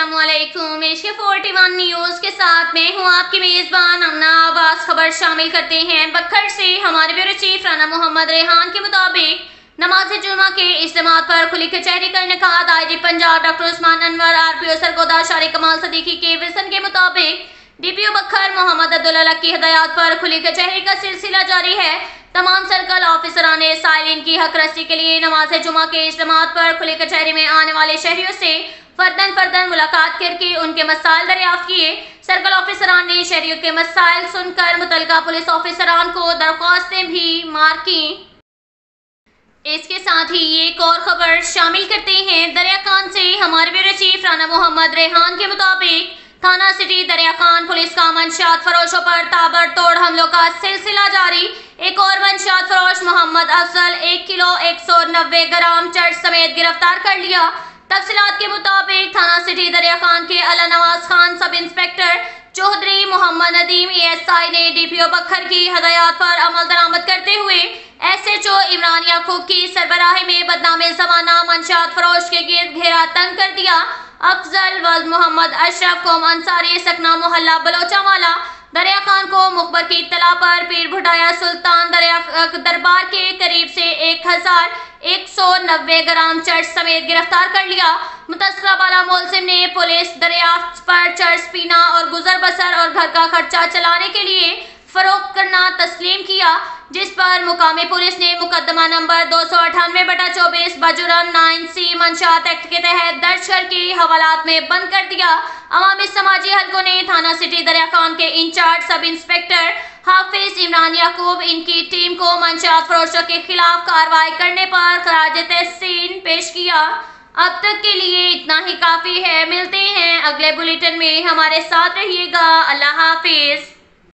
अस्सलामुअलैकुम। Asia 41 news के साथ मैं हूं आपकी मेजबान अमना आवाज। खबर शामिल करते हैं बखर से। हमारे ब्यूरो चीफ राना मोहम्मद रेहान के मुताबिक नमाज जुमा के इज्तिमा पर खुली कचहरी का इनेकाद। IG Punjab doctor Usman Anwar, RPO Sargodha Shari Kamal Siddiqui के विजन के मुताबिक डीपीओ बखर मोहम्मद अब्दुल्ला की हिदायत पर खुली कचहरी का सिलसिला जारी है। तमाम सर्कल ऑफिसरान ने साइलिन की हक रसी के लिए नमाज जुमा के इज्तिमा पर खुली कचहरी में आने वाले शहरियों से फर्दन मुलाकात करके उनके मसाइल दरियाफ्त किए। सर्कल ऑफिसरान ने शहरियों के मसाइल सुनकर मुतलका पुलिस ऑफिसरान को दरख्वास्तें भी मार की। इसके साथ ही एक और खबर शामिल करते हैं दरिया खान से। हमारे ब्यूरो चीफ राना मोहम्मद रेहान के मुताबिक थाना सिटी दरिया खान पुलिस का मंशियात फरोशों पर ताबड़तोड़ हमलों का सिलसिला जारी। एक और मंशियात फरोश मोहम्मद अफजल 1 किलो 190 ग्राम चर्च समेत गिरफ्तार कर लिया। तफसीलात के मुताबिक थाना सिटी दरिया खान के अला Nawaz Khan sub inspector Chaudhry Mohammad Nadeem ASI ने डीपीओ बखर की हदायत पर अमल दरामद करते हुए एसएचओ इमरान याकूब की सरबराही में बदनामे ज़माना मंशियात फरोश के गिर्द घेरा तंग कर दिया। अफजल व मोहम्मद अशरफ कोम अंसारी सकना मोहल्ला बलोचावाला दरिया खान को मुखबर की इत्तला पर पीर भुटाया सुल्तान दरबार के करीब से 1190 ग्राम चर्च समेत गिरफ्तार कर लिया। मुतस्सरा बाला मुलजिम ने पुलिस दरियाफ्त पर चर्च पीना और गुजर बसर और घर का खर्चा चलाने के लिए फरोख्त करना तस्लीम किया, जिस पर मुकामी पुलिस ने मुकदमा नंबर 298/24 बजुर्म 9C मंशियात एक्ट के तहत दर्ज करके हवालात में बंद कर दिया। अवामी समाजी हलकों ने थाना सिटी दरिया खान के इंचार्ज सब इंस्पेक्टर हाफिज इमरान याकूब इनकी टीम को मंशियात फरोशों के खिलाफ कार्रवाई करने पर खराज तहसीन पेश किया। अब तक के लिए इतना ही काफी है। मिलते हैं अगले बुलेटिन में, हमारे साथ रहिएगा। अल्लाह हाफिज।